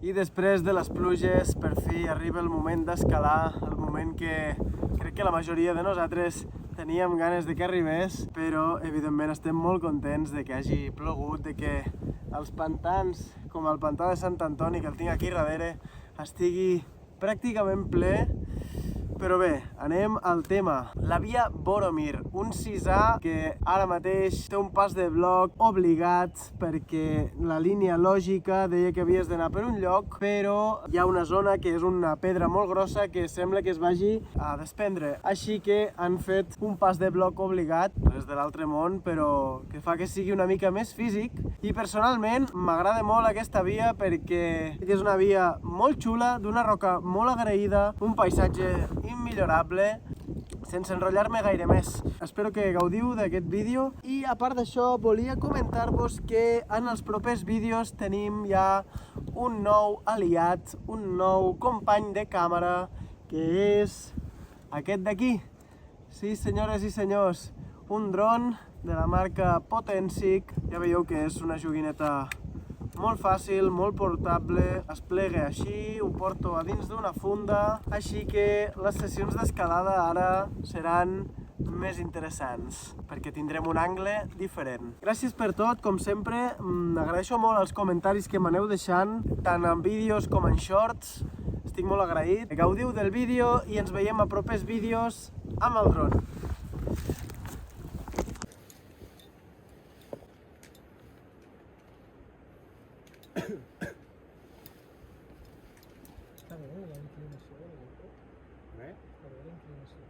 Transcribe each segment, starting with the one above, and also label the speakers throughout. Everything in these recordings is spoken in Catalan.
Speaker 1: I després de les pluges, per fi arriba el moment d'escalar, el moment que crec que la majoria de nosaltres teníem ganes de que arribés, però evidentment estem molt contents de que hagi plogut, de que els pantans, com el pantà de Sant Antoni, que el tinc aquí darrere, estigui pràcticament ple. Però bé, anem al tema. La via Boromir, un 6A que ara mateix té un pas de bloc obligat perquè la línia lògica deia que havies d'anar per un lloc, però hi ha una zona que és una pedra molt grossa que sembla que es vagi a desprendre. Així que han fet un pas de bloc obligat, des de l'altre món, però que fa que sigui una mica més físic. I personalment m'agrada molt aquesta via perquè és una via molt xula, d'una roca molt agraïda, un paisatge immillorable, sense enrotllar-me gaire més. Espero que gaudiu d'aquest vídeo i a part d'això volia comentar-vos que en els propers vídeos tenim ja un nou aliat, un nou company de càmera, que és aquest d'aquí. Sí, senyores i senyors, un dron de la marca Potensic. Ja veieu que és una joguineta molt fàcil, molt portable, es plega així, ho porto a dins d'una funda, així que les sessions d'escalada ara seran més interessants, perquè tindrem un angle diferent. Gràcies per tot, com sempre, agraeixo molt els comentaris que m'aneu deixant, tant en vídeos com en shorts, estic molt agraït. Gaudiu del vídeo i ens veiem a propers vídeos amb el dron.
Speaker 2: Està bé, la inclinació de la moto. Està bé la inclinació.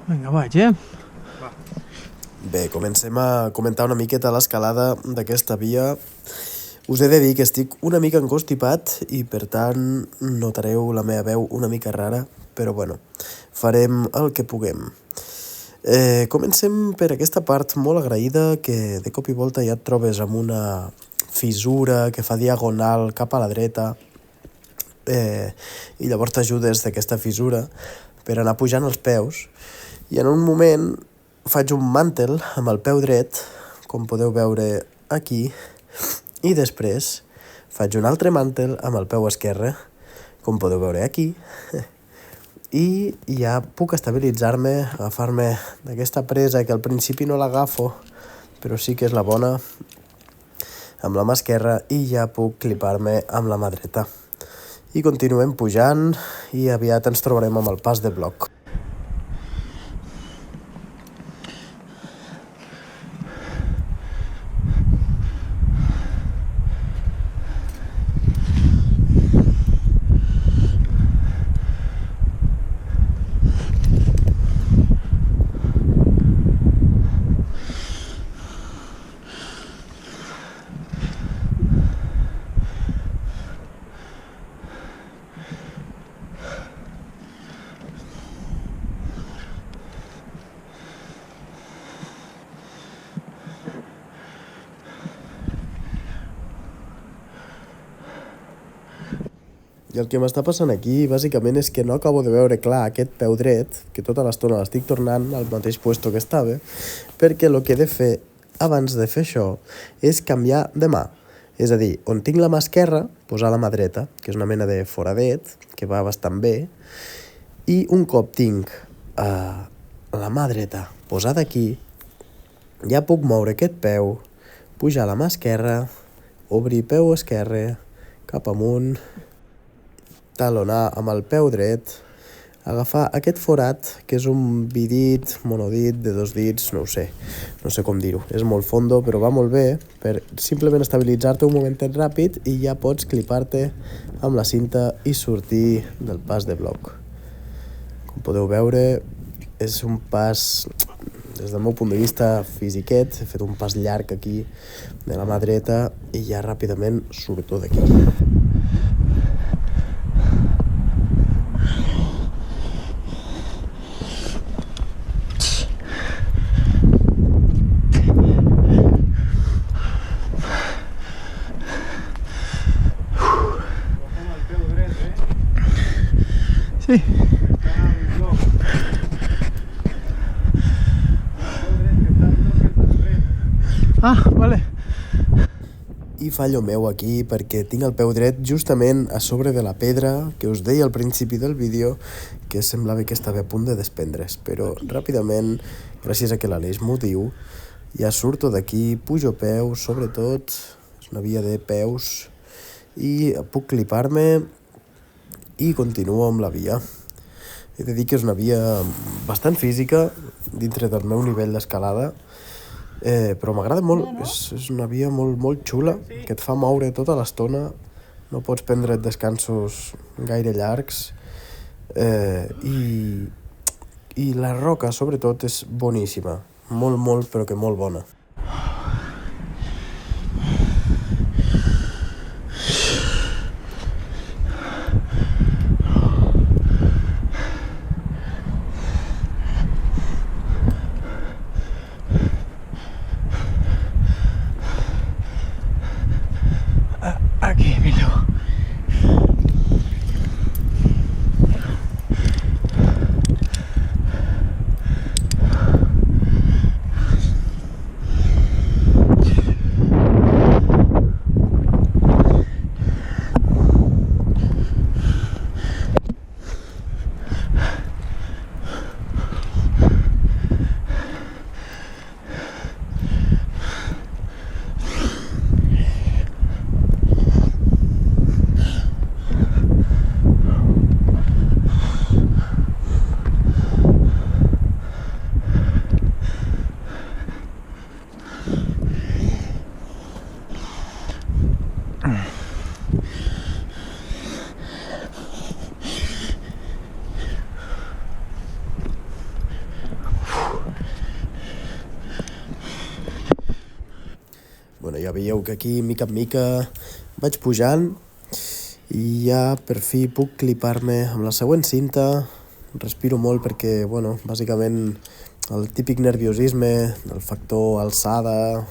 Speaker 2: Vinga, vaig,
Speaker 1: Bé, comencem a comentar una miqueta l'escalada d'aquesta via. Us he de dir que estic una mica encostipat i per tant notareu la meva veu una mica rara, però bueno, farem el que puguem. Comencem per aquesta part molt agraïda que de cop i volta ja et trobes amb una fissura que fa diagonal cap a la dreta i llavors t'ajudes d'aquesta fissura per anar pujant els peus i en un moment faig un màntel amb el peu dret, com podeu veure aquí, i després faig un altre màntel amb el peu esquerre, com podeu veure aquí, i ja puc estabilitzar-me, agafar-me d'aquesta presa que al principi no l'agafo, però sí que és la bona, amb la mà esquerra, i ja puc clipar-me amb la mà dreta. I continuem pujant i aviat ens trobarem amb el pas de bloc. I el que m'està passant aquí, bàsicament, és que no acabo de veure clar aquest peu dret, que tota l'estona l'estic tornant al mateix puesto que estava, perquè el que he de fer abans de fer això és canviar de mà. És a dir, on tinc la mà esquerra, posar la mà dreta, que és una mena de foradet, que va bastant bé, i un cop tinc la mà dreta posada aquí, ja puc moure aquest peu, pujar la mà esquerra, obrir peu esquerre, cap amunt, talonar amb el peu dret, agafar aquest forat, que és un bidit, monodit, de 2 dits, no ho sé, no sé com dir-ho. És molt fondo, però va molt bé per simplement estabilitzar-te un momentet ràpid i ja pots clipar-te amb la cinta i sortir del pas de bloc. Com podeu veure, és un pas, des del meu punt de vista, fisiquet. He fet un pas llarg aquí de la mà dreta i ja ràpidament surto d'aquí.
Speaker 2: Sí. Ah, vale.
Speaker 1: I fallo meu aquí perquè tinc el peu dret justament a sobre de la pedra que us deia al principi del vídeo que semblava que estava a punt de desprendre's, però ràpidament, gràcies a que l'Aleix m'ho diu, ja surto d'aquí, pujo peus, sobretot, és una via de peus, i puc clipar-me i continuo amb la via. He de dir que és una via bastant física dintre del meu nivell d'escalada, però m'agrada molt, és una via molt xula, que et fa moure tota l'estona, no pots prendre't descansos gaire llargs, i la roca, sobretot, és boníssima, molt, però que molt bona.
Speaker 2: Aquí, millor.
Speaker 1: Bueno, ja veieu que aquí, mica en mica, vaig pujant i ja per fi puc clipar-me amb la següent cinta. Respiro molt perquè, bueno, bàsicament el típic nerviosisme, el factor alçada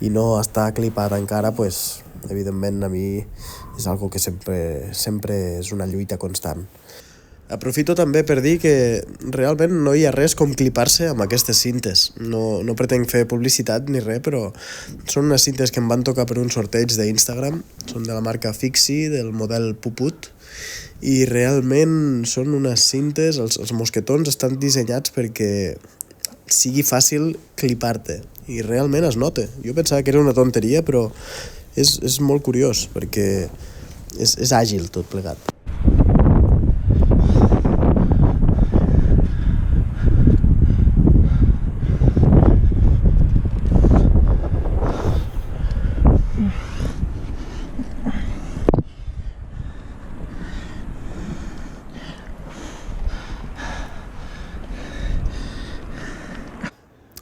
Speaker 1: i no estar clipat encara, pues, evidentment a mi és algo que sempre és una lluita constant. Aprofito també per dir que realment no hi ha res com clipar-se amb aquestes cintes. No pretenc fer publicitat ni res, però són unes cintes que em van tocar per un sorteig d'Instagram. Són de la marca Fixie, del model Puput. I realment són unes cintes, els mosquetons estan dissenyats perquè sigui fàcil clipar-te. I realment es nota. Jo pensava que era una tonteria, però és molt curiós, perquè és àgil tot plegat.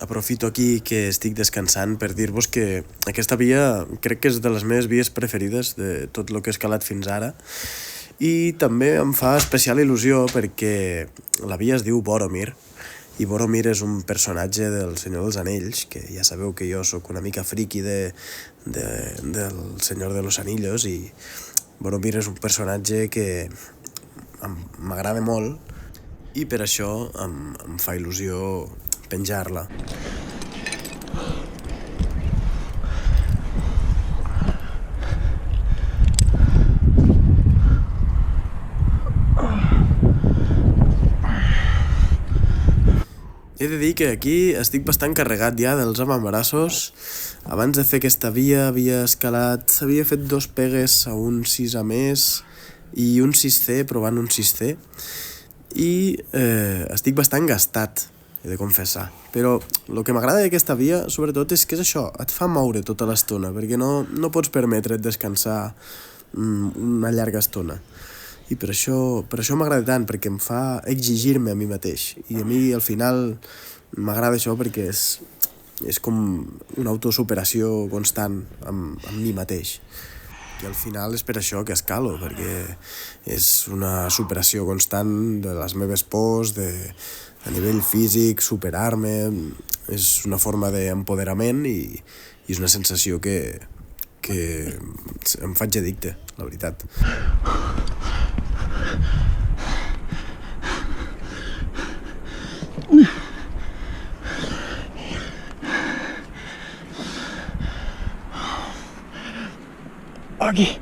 Speaker 1: Aprofito aquí que estic descansant per dir-vos que aquesta via crec que és de les meves vies preferides de tot el que he escalat fins ara i també em fa especial il·lusió perquè la via es diu Boromir i Boromir és un personatge del Senyor dels Anells, que ja sabeu que jo sóc una mica friki del Senyor de los Anillos i Boromir és un personatge que m'agrada molt i per això em fa il·lusió penjar-la. He de dir que aquí estic bastant carregat ja dels avantbraços. Abans de fer aquesta via havia escalat, havia fet 2 pegues a un 6 a més i un 6C, provant un 6C. I estic bastant gastat, he de confessar. Però el que m'agrada d'aquesta via, sobretot, és que és això, et fa moure tota l'estona, perquè no pots permetre't descansar una llarga estona. I per això m'agrada tant, perquè em fa exigir-me a mi mateix. I a mi, al final, m'agrada això perquè és com una autosuperació constant amb mi mateix. I al final és per això que escalo, perquè és una superació constant de les meves pors, a nivell físic, superar-me, és una forma d'empoderament i és una sensació que em faig addicte, la veritat. Aquí.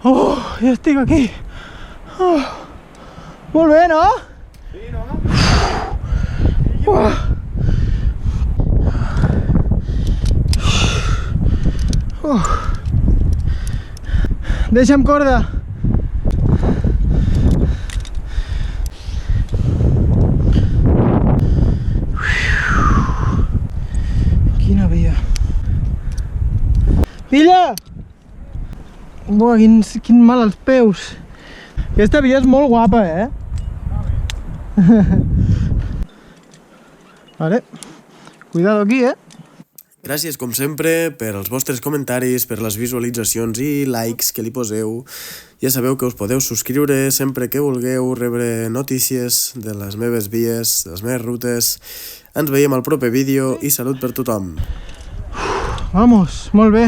Speaker 1: Oh, ja estic aquí. Oh, molt bé, no?
Speaker 2: Sí, no?
Speaker 1: Deixa'm corda. Quina via. Filla! Buah, quin mal als peus. Aquesta via és molt guapa, eh? Vale. Cuidado aquí, eh?
Speaker 3: Gràcies, com sempre, per els vostres comentaris, per les visualitzacions i likes que li poseu. Ja sabeu que us podeu subscriure sempre que vulgueu rebre notícies de les meves vies, de les meves rutes. Ens veiem al proper vídeo i salut per tothom.
Speaker 1: Vamos, molt bé.